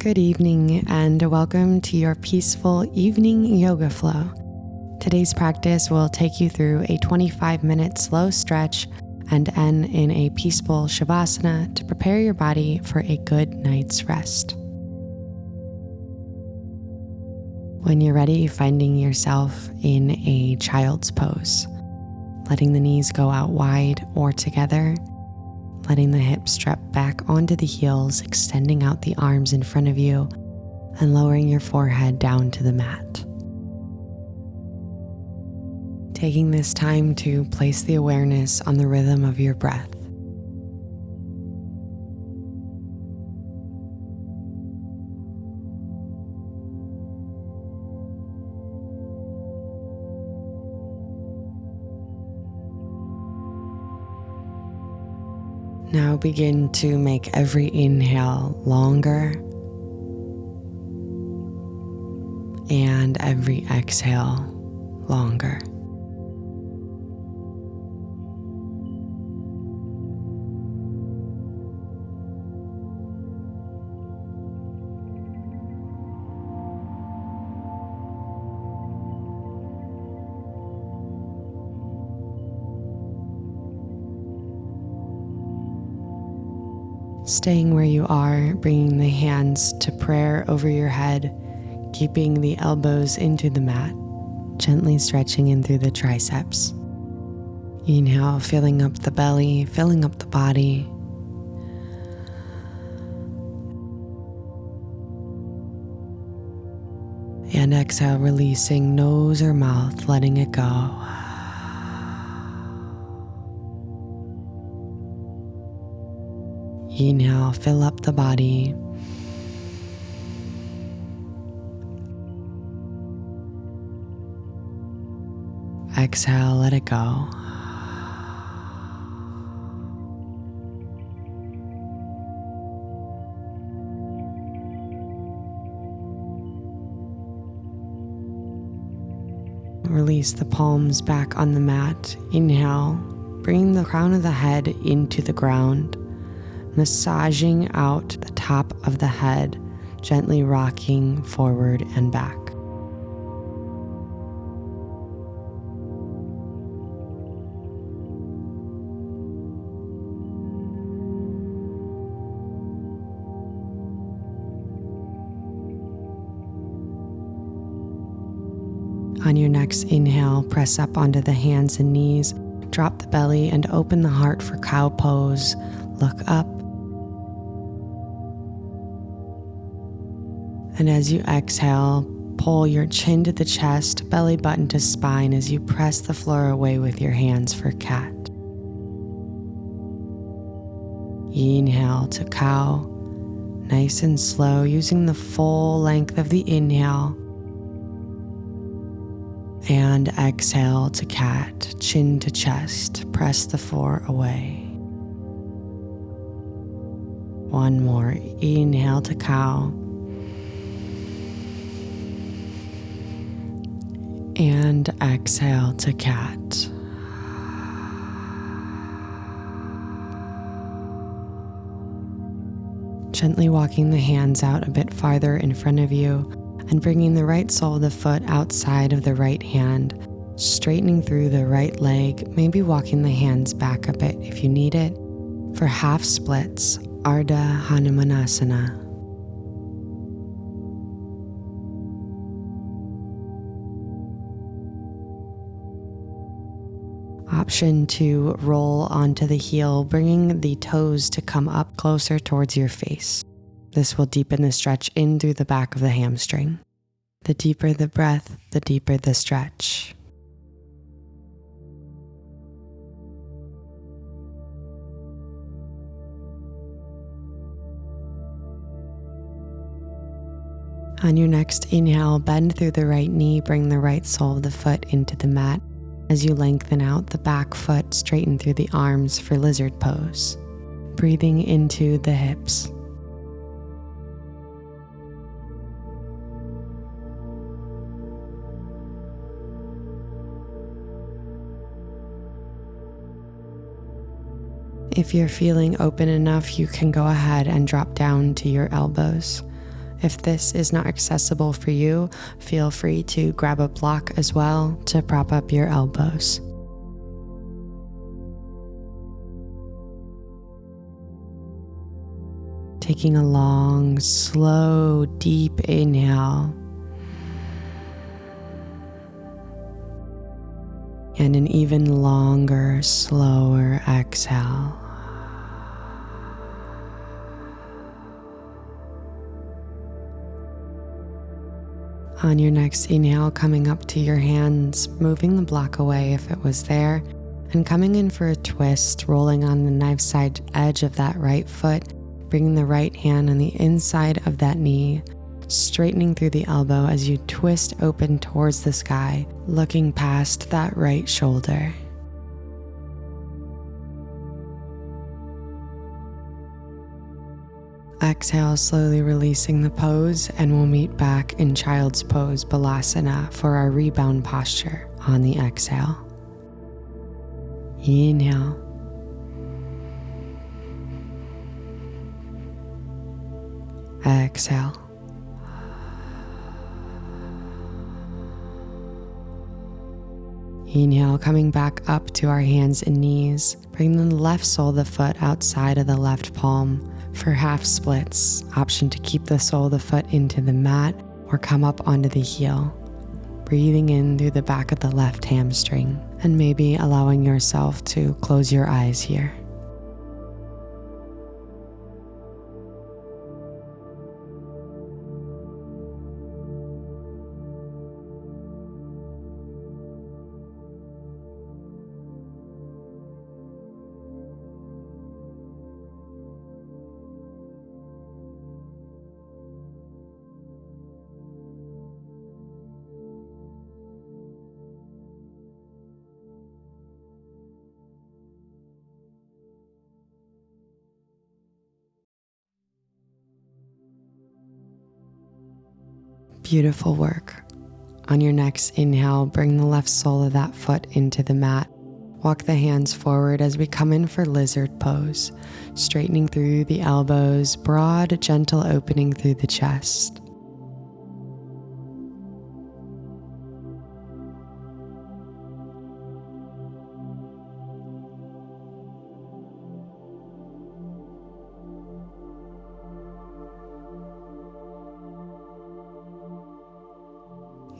Good evening and welcome to your peaceful evening yoga flow. Today's practice will take you through a 25-minute slow stretch and end in a peaceful savasana to prepare your body for a good night's rest. When you're ready, finding yourself in a child's pose, letting the knees go out wide or together, letting the hips drop back onto the heels, extending out the arms in front of you, and lowering your forehead down to the mat. Taking this time to place the awareness on the rhythm of your breath. Now begin to make every inhale longer and every exhale longer. Staying where you are, bringing the hands to prayer over your head, keeping the elbows into the mat, gently stretching in through the triceps. Inhale, filling up the belly, filling up the body. And exhale, releasing nose or mouth, letting it go. Inhale, fill up the body. Exhale, let it go. Release the palms back on the mat. Inhale, bring the crown of the head into the ground, massaging out the top of the head, gently rocking forward and back. On your next inhale, press up onto the hands and knees, drop the belly and open the heart for cow pose. Look up. And as you exhale, pull your chin to the chest, belly button to spine as you press the floor away with your hands for cat. Inhale to cow, nice and slow, using the full length of the inhale. And exhale to cat, chin to chest, press the floor away. One more, inhale to cow. And exhale to cat. Gently walking the hands out a bit farther in front of you and bringing the right sole of the foot outside of the right hand, straightening through the right leg, maybe walking the hands back a bit if you need it. For half splits, Ardha Hanumanasana. Option to roll onto the heel, bringing the toes to come up closer towards your face. This will deepen the stretch in through the back of the hamstring. The deeper the breath, the deeper the stretch. On your next inhale, bend through the right knee, bring the right sole of the foot into the mat. As you lengthen out the back foot, straighten through the arms for lizard pose. Breathing into the hips. If you're feeling open enough, you can go ahead and drop down to your elbows. If this is not accessible for you, feel free to grab a block as well to prop up your elbows. Taking a long, slow, deep inhale. And an even longer, slower exhale. On your next inhale, coming up to your hands, moving the block away if it was there, and coming in for a twist, rolling on the knife side edge of that right foot, bringing the right hand on the inside of that knee, straightening through the elbow as you twist open towards the sky, looking past that right shoulder. Exhale, slowly releasing the pose, and we'll meet back in Child's Pose Balasana for our rebound posture on the exhale. Inhale. Exhale. Inhale, coming back up to our hands and knees. Bring the left sole of the foot outside of the left palm for half splits. Option to keep the sole of the foot into the mat or come up onto the heel. Breathing in through the back of the left hamstring and maybe allowing yourself to close your eyes here. Beautiful work. On your next inhale, bring the left sole of that foot into the mat. Walk the hands forward as we come in for lizard pose, straightening through the elbows, broad, gentle opening through the chest.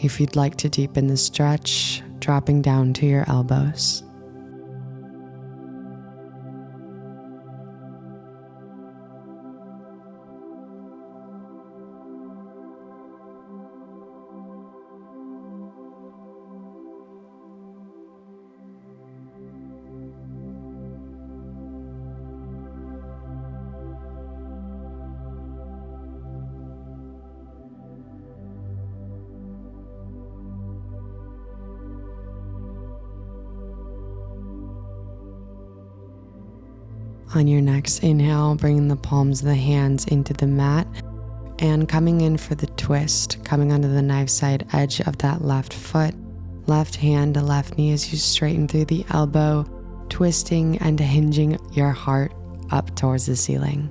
If you'd like to deepen the stretch, dropping down to your elbows. On your next inhale, bringing the palms of the hands into the mat and coming in for the twist, coming onto the knife side edge of that left foot, left hand to left knee as you straighten through the elbow, twisting and hinging your heart up towards the ceiling.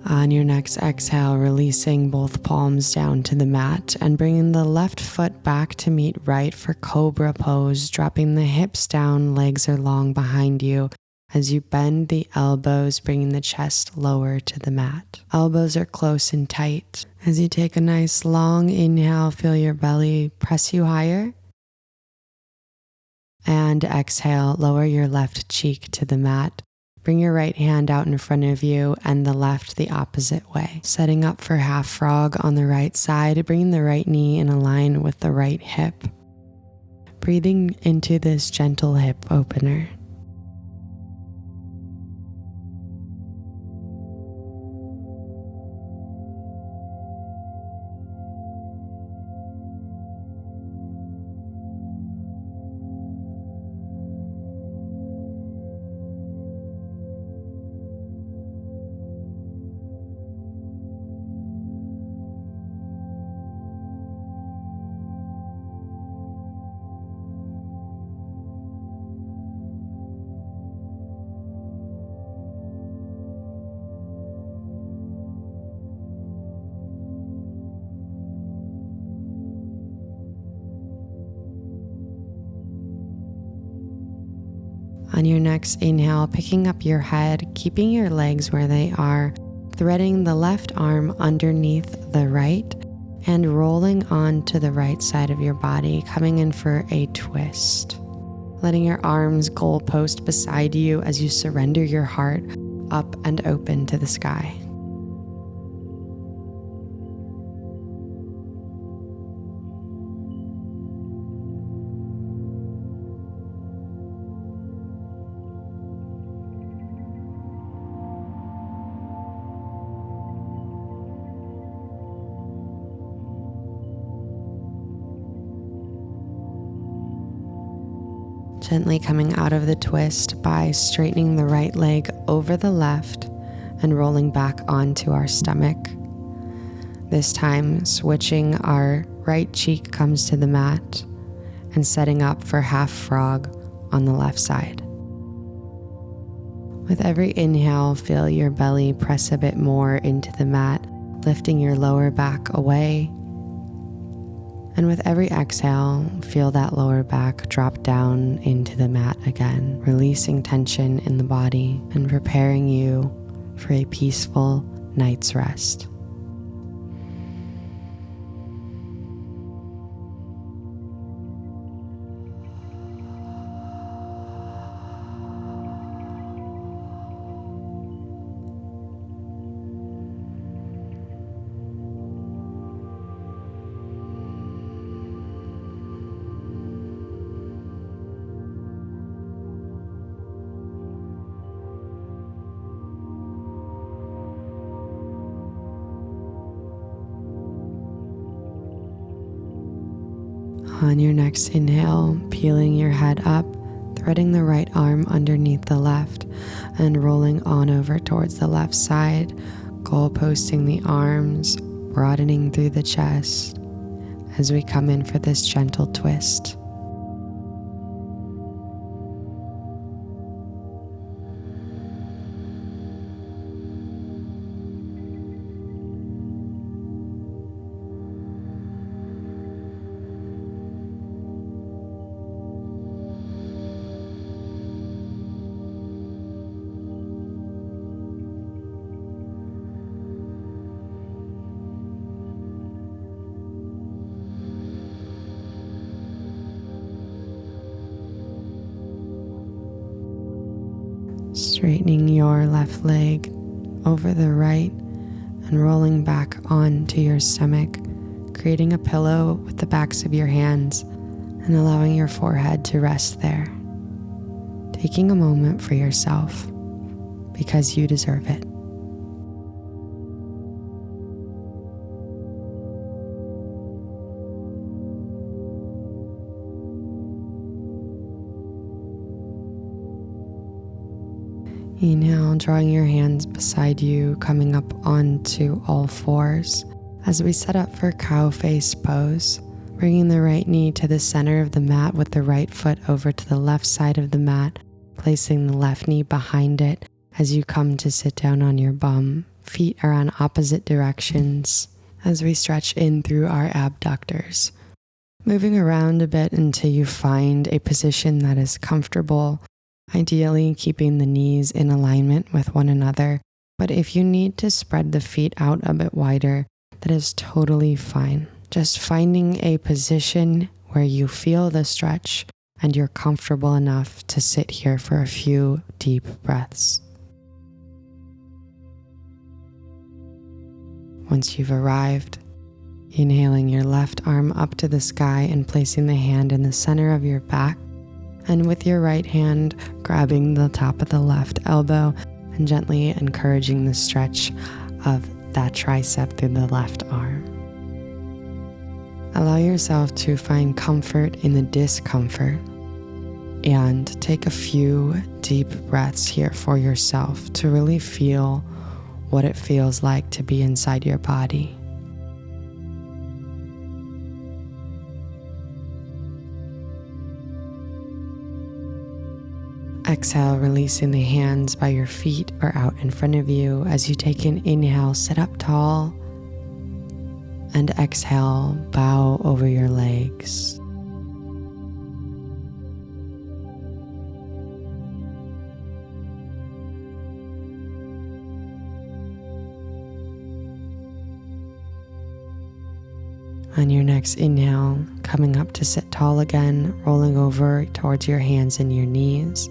On your next exhale, releasing both palms down to the mat and bringing the left foot back to meet right for Cobra pose, dropping the hips down, legs are long behind you as you bend the elbows, bringing the chest lower to the mat. Elbows are close and tight. As you take a nice long inhale, feel your belly press you higher. And exhale, lower your left cheek to the mat. Bring your right hand out in front of you and the left the opposite way. Setting up for half frog on the right side, bringing the right knee in a line with the right hip. Breathing into this gentle hip opener. On your next inhale, picking up your head, keeping your legs where they are, threading the left arm underneath the right, and rolling onto the right side of your body, coming in for a twist. Letting your arms goalpost beside you as you surrender your heart up and open to the sky. Gently coming out of the twist by straightening the right leg over the left and rolling back onto our stomach. This time, switching, our right cheek comes to the mat and setting up for half frog on the left side. With every inhale, feel your belly press a bit more into the mat, lifting your lower back away. And with every exhale, feel that lower back drop down into the mat again, releasing tension in the body and preparing you for a peaceful night's rest. On your next inhale, peeling your head up, threading the right arm underneath the left, and rolling on over towards the left side, goalposting the arms, broadening through the chest as we come in for this gentle twist. Straightening your left leg over the right and rolling back onto your stomach, creating a pillow with the backs of your hands and allowing your forehead to rest there. Taking a moment for yourself because you deserve it. Inhale, drawing your hands beside you, coming up onto all fours as we set up for cow face pose, bringing the right knee to the center of the mat with the right foot over to the left side of the mat, placing the left knee behind it as you come to sit down on your bum. Feet are on opposite directions as we stretch in through our abductors. Moving around a bit until you find a position that is comfortable, ideally keeping the knees in alignment with one another, but if you need to spread the feet out a bit wider, that is totally fine. Just finding a position where you feel the stretch and you're comfortable enough to sit here for a few deep breaths. Once you've arrived, inhaling your left arm up to the sky and placing the hand in the center of your back, and with your right hand grabbing the top of the left elbow and gently encouraging the stretch of that tricep through the left arm. Allow yourself to find comfort in the discomfort and take a few deep breaths here for yourself to really feel what it feels like to be inside your body. Exhale, releasing the hands by your feet or out in front of you. As you take an inhale, sit up tall, and exhale, bow over your legs. On your next inhale, coming up to sit tall again, rolling over towards your hands and your knees.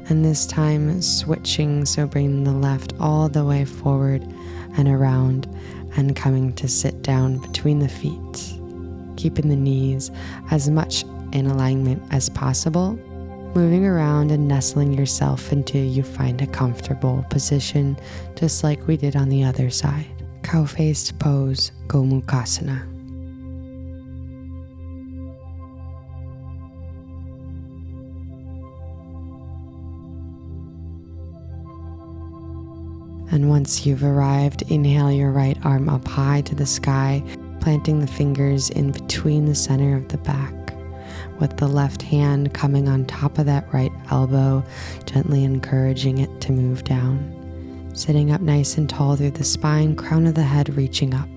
And this time switching, so bringing the left all the way forward and around and coming to sit down between the feet. Keeping the knees as much in alignment as possible, moving around and nestling yourself until you find a comfortable position, just like we did on the other side. Cow-faced pose, Gomukhasana. And once you've arrived, inhale your right arm up high to the sky, planting the fingers in between the center of the back, with the left hand coming on top of that right elbow, gently encouraging it to move down. Sitting up nice and tall through the spine, crown of the head reaching up.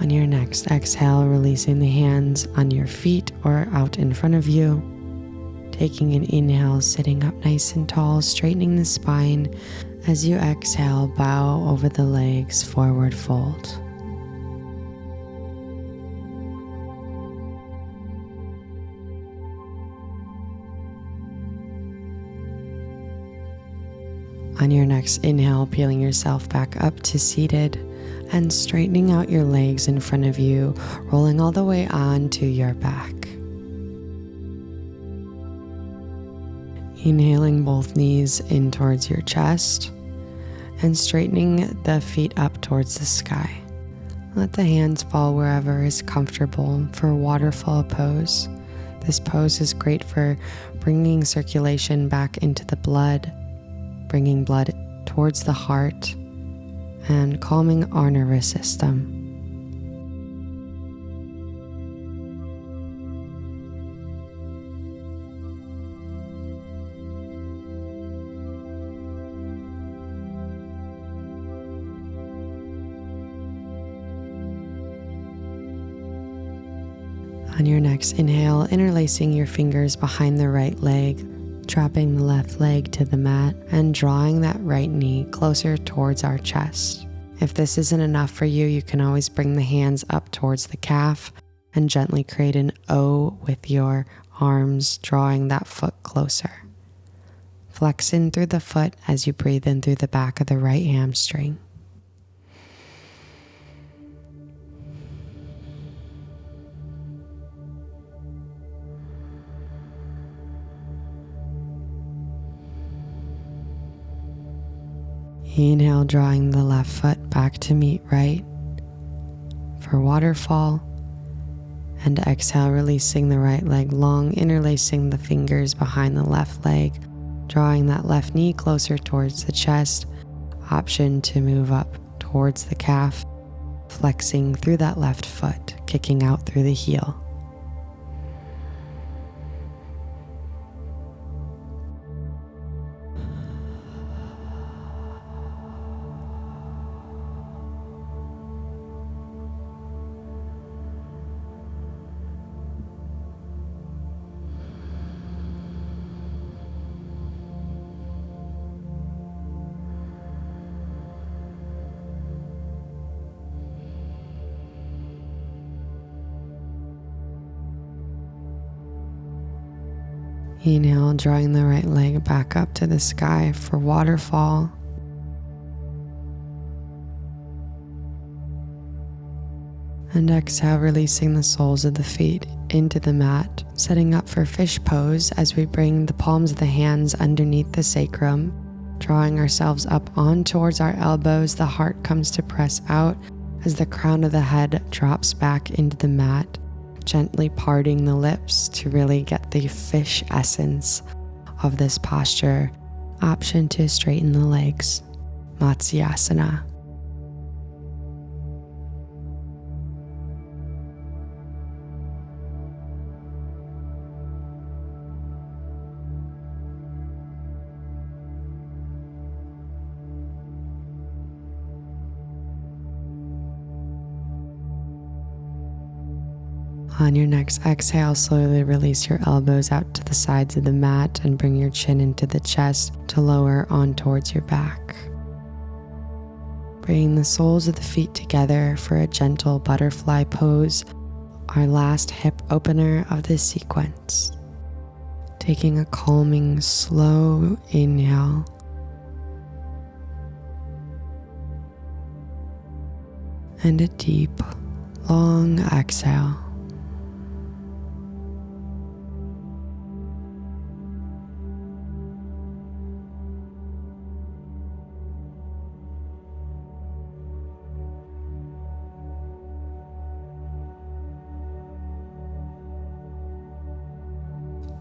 On your next exhale, releasing the hands on your feet or out in front of you. Taking an inhale, sitting up nice and tall, straightening the spine. As you exhale, bow over the legs, forward fold. On your next inhale, peeling yourself back up to seated and straightening out your legs in front of you, rolling all the way onto your back. Inhaling both knees in towards your chest and straightening the feet up towards the sky. Let the hands fall wherever is comfortable for waterfall pose. This pose is great for bringing circulation back into the blood, bringing blood towards the heart, and calming our nervous system. On your next inhale, interlacing your fingers behind the right leg, dropping the left leg to the mat and drawing that right knee closer towards our chest. If this isn't enough for you, you can always bring the hands up towards the calf and gently create an O with your arms, drawing that foot closer. Flex in through the foot as you breathe in through the back of the right hamstring. Inhale, drawing the left foot back to meet right for waterfall. And exhale, releasing the right leg long, interlacing the fingers behind the left leg, drawing that left knee closer towards the chest. Option to move up towards the calf, flexing through that left foot, kicking out through the heel. Inhale, drawing the right leg back up to the sky for waterfall. And exhale, releasing the soles of the feet into the mat, setting up for fish pose as we bring the palms of the hands underneath the sacrum, drawing ourselves up on towards our elbows. The heart comes to press out as the crown of the head drops back into the mat, gently parting the lips to really get the fish essence of this posture. Option to straighten the legs, Matsyasana. On your next exhale, slowly release your elbows out to the sides of the mat and bring your chin into the chest to lower on towards your back. Bringing the soles of the feet together for a gentle butterfly pose, our last hip opener of this sequence. Taking a calming, slow inhale. And a deep, long exhale.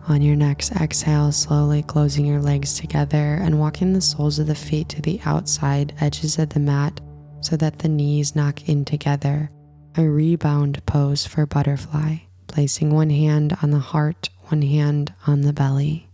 On your next exhale, slowly closing your legs together and walking the soles of the feet to the outside edges of the mat so that the knees knock in together, a rebound pose for butterfly, placing one hand on the heart, one hand on the belly.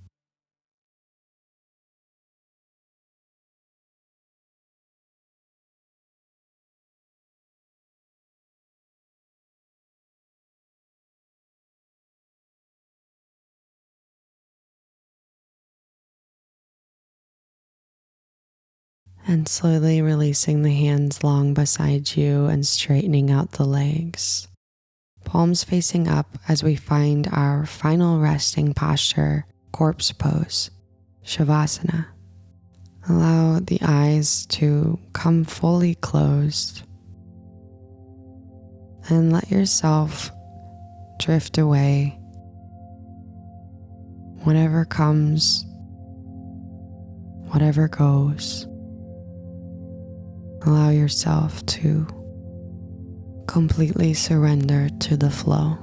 And slowly releasing the hands long beside you and straightening out the legs. Palms facing up as we find our final resting posture, corpse pose, savasana. Allow the eyes to come fully closed and let yourself drift away. Whatever comes, whatever goes. Allow yourself to completely surrender to the flow.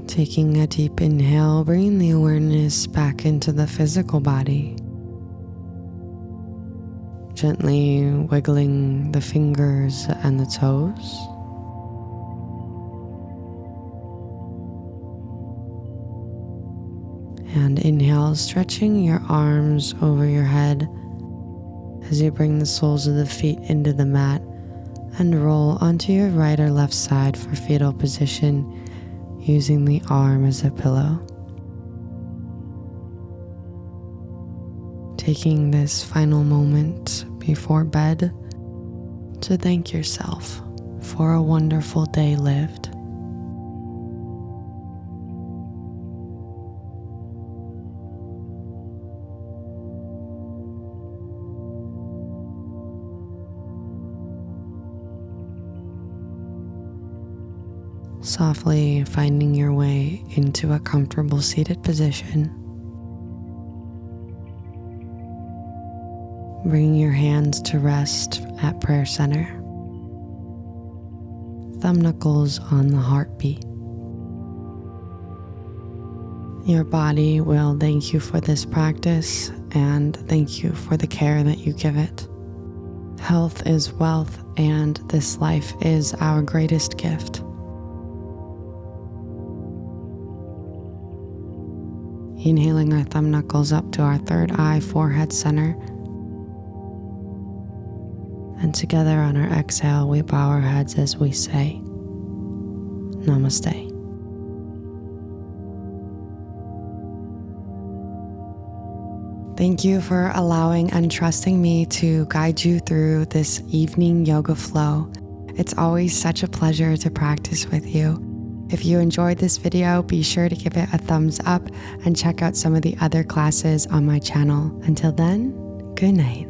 Taking a deep inhale, bringing the awareness back into the physical body. Gently wiggling the fingers and the toes. And inhale, stretching your arms over your head as you bring the soles of the feet into the mat and roll onto your right or left side for fetal position, using the arm as a pillow. Taking this final moment before bed to thank yourself for a wonderful day lived. Softly finding your way into a comfortable seated position. Bringing your hands to rest at prayer center. Thumb knuckles on the heartbeat. Your body will thank you for this practice and thank you for the care that you give it. Health is wealth, and this life is our greatest gift. Inhaling our thumb knuckles up to our third eye, forehead center. And together on our exhale, we bow our heads as we say, Namaste. Thank you for allowing and trusting me to guide you through this evening yoga flow. It's always such a pleasure to practice with you. If you enjoyed this video, be sure to give it a thumbs up and check out some of the other classes on my channel. Until then, good night.